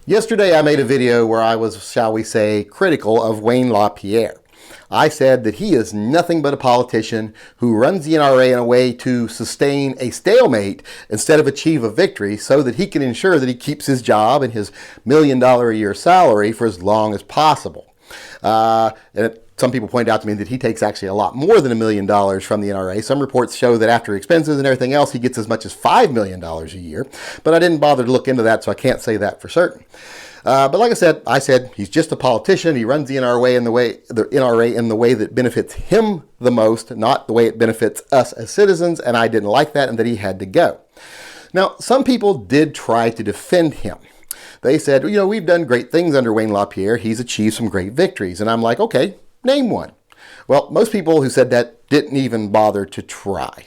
Yesterday I made a video where I was, shall we say, critical of Wayne LaPierre. I said that he is nothing but a politician who runs the NRA in a way to sustain a stalemate instead of achieve a victory so that he can ensure that he keeps his job and his $1 million a year salary for as long as possible. Some people point out to me that he takes actually a lot more than $1 million from the NRA. Some reports show that after expenses and everything else, he gets as much as $5 million a year. But I didn't bother to look into that, so I can't say that for certain. But like I said he's just a politician. He runs the NRA in the way that benefits him the most, not the way it benefits us as citizens. And I didn't like that, and that he had to go. Now, some people did try to defend him. They said, you know, we've done great things under Wayne LaPierre. He's achieved some great victories. And I'm like, okay, name one. Well, most people who said that didn't even bother to try.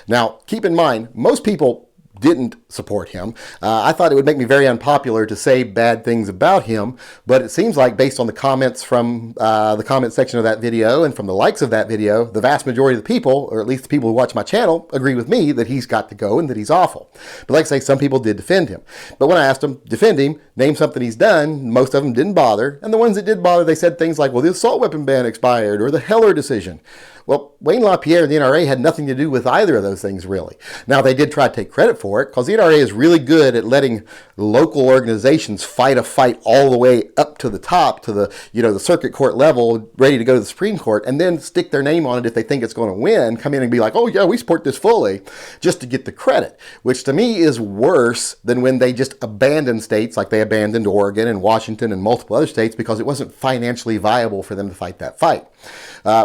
Now, keep in mind, most people didn't support him. I thought it would make me very unpopular to say bad things about him, but it seems like based on the comments from the comment section of that video and from the likes of that video, the vast majority of the people, or at least the people who watch my channel, agree with me that he's got to go and that he's awful. But like I say, some people did defend him. But when I asked them, defend him, name something he's done, most of them didn't bother. And the ones that did bother, they said things like, well, the assault weapon ban expired, or the Heller decision. Well, Wayne LaPierre and the NRA had nothing to do with either of those things, really. Now, they did try to take credit for it, because the NRA is really good at letting local organizations fight a fight all the way up to the top, to the circuit court level, ready to go to the Supreme Court, and then stick their name on it if they think it's going to win, come in and be like, oh yeah, we support this fully, just to get the credit, which to me is worse than when they just abandon states, like they abandoned Oregon and Washington and multiple other states, because it wasn't financially viable for them to fight that fight,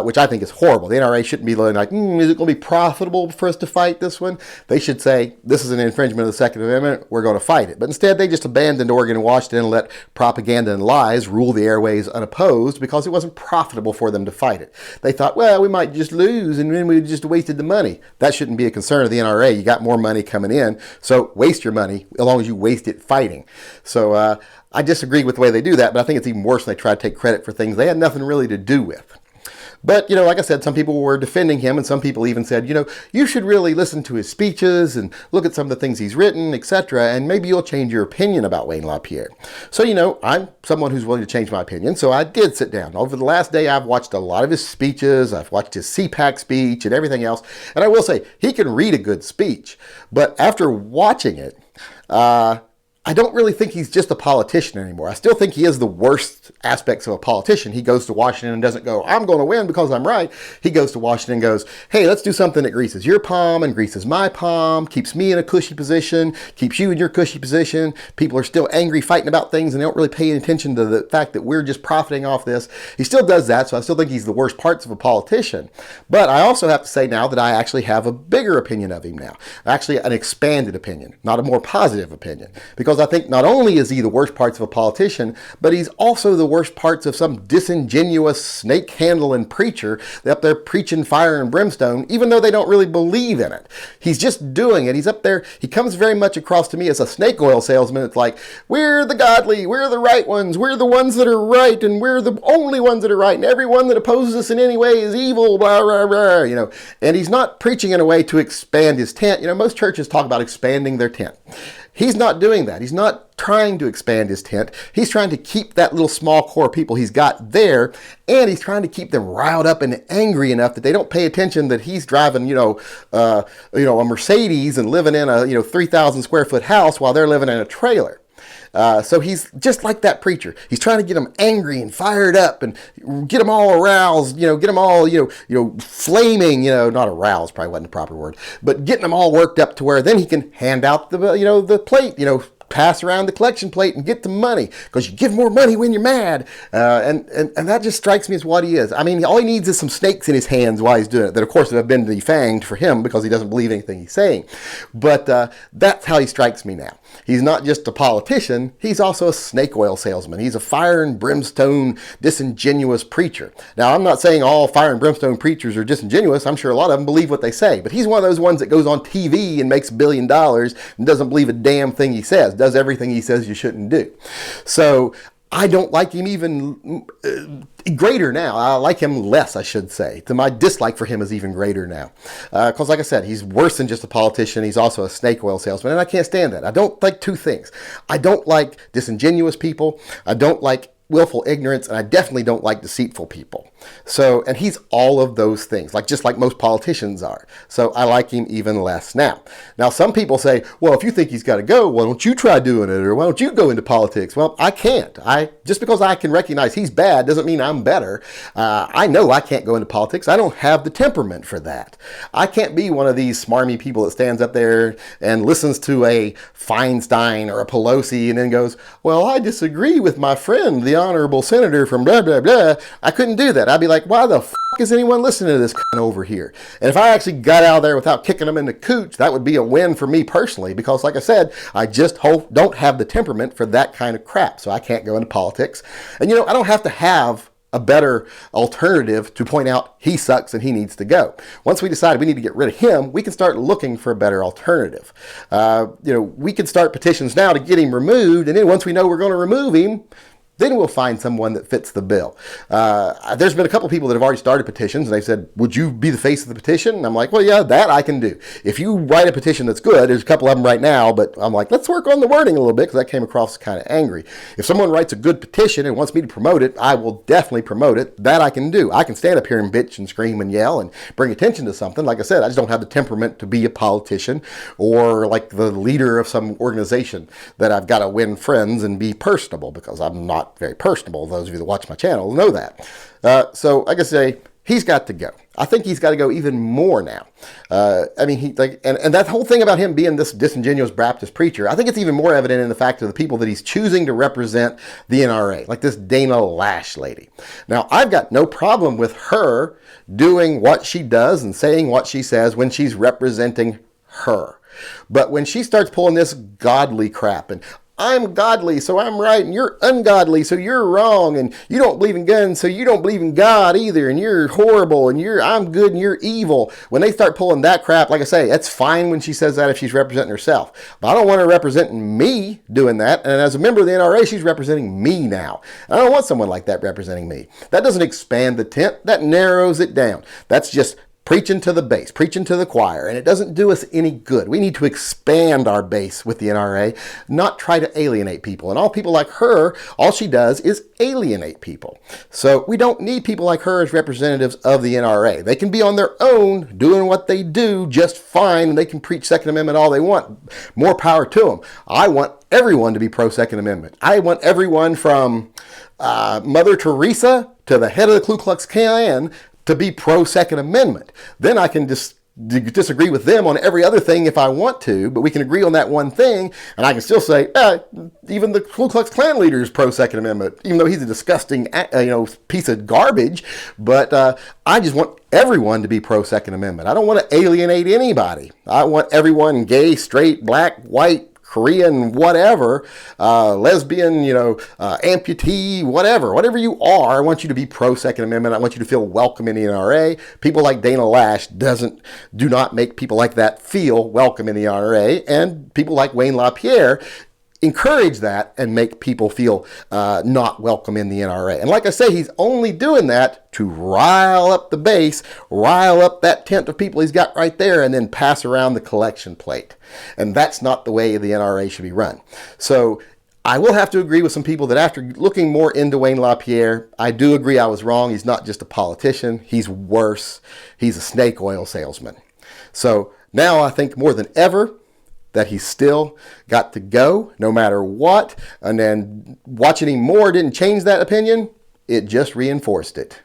which I think is horrible. The NRA shouldn't be like, is it going to be profitable for us to fight this one? They should say, this is an infringement of the Second Amendment, we're going to fight it. But instead, they just abandoned Oregon and Washington and let propaganda and lies rule the airways unopposed because it wasn't profitable for them to fight it. They thought, well, we might just lose and then we just wasted the money. That shouldn't be a concern of the NRA. You got more money coming in, so waste your money as long as you waste it fighting. So I disagree with the way they do that, but I think it's even worse when they try to take credit for things they had nothing really to do with. But, like I said, some people were defending him, and some people even said, you should really listen to his speeches and look at some of the things he's written, etc., and maybe you'll change your opinion about Wayne LaPierre. So, I'm someone who's willing to change my opinion, so I did sit down. Over the last day, I've watched a lot of his speeches. I've watched his CPAC speech and everything else, and I will say, he can read a good speech, but after watching it, I don't really think he's just a politician anymore. I still think he is the worst aspects of a politician. He goes to Washington and doesn't go, I'm going to win because I'm right. He goes to Washington and goes, hey, let's do something that greases your palm and greases my palm, keeps me in a cushy position, keeps you in your cushy position. People are still angry, fighting about things, and they don't really pay attention to the fact that we're just profiting off this. He still does that, so I still think he's the worst parts of a politician. But I also have to say now that I actually have a bigger opinion of him now. Actually, an expanded opinion, not a more positive opinion. Because I think not only is he the worst parts of a politician, but he's also the worst parts of some disingenuous snake-handling preacher up there preaching fire and brimstone, even though they don't really believe in it. He's just doing it. He's up there. He comes very much across to me as a snake oil salesman. It's like, we're the godly, we're the right ones, we're the ones that are right, and we're the only ones that are right, and everyone that opposes us in any way is evil, blah, blah, blah, And he's not preaching in a way to expand his tent. Most churches talk about expanding their tent. He's not doing that. He's not trying to expand his tent. He's trying to keep that little small core of people he's got there, and he's trying to keep them riled up and angry enough that they don't pay attention that he's driving, a Mercedes and living in a 3,000 square foot house while they're living in a trailer. So he's just like that preacher. He's trying to get them angry and fired up and get them all aroused, get them all, flaming, not aroused probably wasn't the proper word, but getting them all worked up to where then he can hand out the plate, pass around the collection plate and get the money, because you give more money when you're mad. And that just strikes me as what he is. I mean, all he needs is some snakes in his hands while he's doing it, that of course have been defanged for him because he doesn't believe anything he's saying. But that's how he strikes me now. He's not just a politician, he's also a snake oil salesman. He's a fire and brimstone, disingenuous preacher. Now, I'm not saying all fire and brimstone preachers are disingenuous. I'm sure a lot of them believe what they say, but he's one of those ones that goes on TV and makes $1 billion and doesn't believe a damn thing he says, does everything he says you shouldn't do. So I don't like him even greater now. I like him less, I should say. My dislike for him is even greater now. Because like I said, he's worse than just a politician. He's also a snake oil salesman, and I can't stand that. I don't like two things. I don't like disingenuous people. I don't like willful ignorance, and I definitely don't like deceitful people. So, and he's all of those things, just like most politicians are. So I like him even less now. Now, some people say, well, if you think he's got to go, why don't you try doing it? Or why don't you go into politics? Well, I can't. Just because I can recognize he's bad doesn't mean I'm better. I know I can't go into politics. I don't have the temperament for that. I can't be one of these smarmy people that stands up there and listens to a Feinstein or a Pelosi and then goes, well, I disagree with my friend, the honorable senator from blah, blah, blah. I couldn't do that. I'd be like, why the f*** is anyone listening to this over here? And if I actually got out of there without kicking them in the cooch, that would be a win for me personally, because like I said, I just don't have the temperament for that kind of crap. So I can't go into politics. And I don't have to have a better alternative to point out he sucks and he needs to go. Once we decide we need to get rid of him, we can start looking for a better alternative. We can start petitions now to get him removed, and then once we know we're going to remove him, then we'll find someone that fits the bill. There's been a couple people that have already started petitions, and they said, would you be the face of the petition? And I'm like, well, yeah, that I can do. If you write a petition that's good, there's a couple of them right now, but I'm like, let's work on the wording a little bit, because that came across kind of angry. If someone writes a good petition and wants me to promote it, I will definitely promote it. That I can do. I can stand up here and bitch and scream and yell and bring attention to something. Like I said, I just don't have the temperament to be a politician or like the leader of some organization that I've got to win friends and be personable, because I'm not very personable. Those of you that watch my channel know that. So I can say he's got to go. I think he's got to go even more now. And that whole thing about him being this disingenuous Baptist preacher, I think it's even more evident in the fact of the people that he's choosing to represent the NRA, like this Dana Lash lady. Now, I've got no problem with her doing what she does and saying what she says when she's representing her. But when she starts pulling this godly crap and I'm godly, so I'm right, and you're ungodly, so you're wrong, and you don't believe in guns, so you don't believe in God either, and you're horrible, and I'm good, and you're evil. When they start pulling that crap, like I say, that's fine when she says that if she's representing herself. But I don't want her representing me doing that, and as a member of the NRA, she's representing me now. I don't want someone like that representing me. That doesn't expand the tent, that narrows it down. That's just preaching to the base, preaching to the choir, and it doesn't do us any good. We need to expand our base with the NRA, not try to alienate people. And all people like her, all she does is alienate people. So we don't need people like her as representatives of the NRA. They can be on their own doing what they do just fine, and they can preach Second Amendment all they want. More power to them. I want everyone to be pro-Second Amendment. I want everyone from Mother Teresa to the head of the Ku Klux Klan to be pro-Second Amendment. Then I can disagree with them on every other thing if I want to, but we can agree on that one thing, and I can still say, even the Ku Klux Klan leader is pro-Second Amendment, even though he's a disgusting piece of garbage. But I just want everyone to be pro-Second Amendment. I don't want to alienate anybody. I want everyone, gay, straight, black, white, Korean, whatever, lesbian, amputee, whatever you are, I want you to be pro-Second Amendment. I want you to feel welcome in the NRA. People like Dana Lash do not make people like that feel welcome in the NRA, and people like Wayne LaPierre encourage that and make people feel not welcome in the NRA. And like I say, he's only doing that to rile up the base, rile up that tent of people he's got right there, and then pass around the collection plate. And that's not the way the NRA should be run. So I will have to agree with some people that after looking more into Wayne LaPierre, I do agree I was wrong. He's not just a politician. He's worse. He's a snake oil salesman. So now I think more than ever that he's still got to go no matter what. And then watching him more didn't change that opinion. It just reinforced it.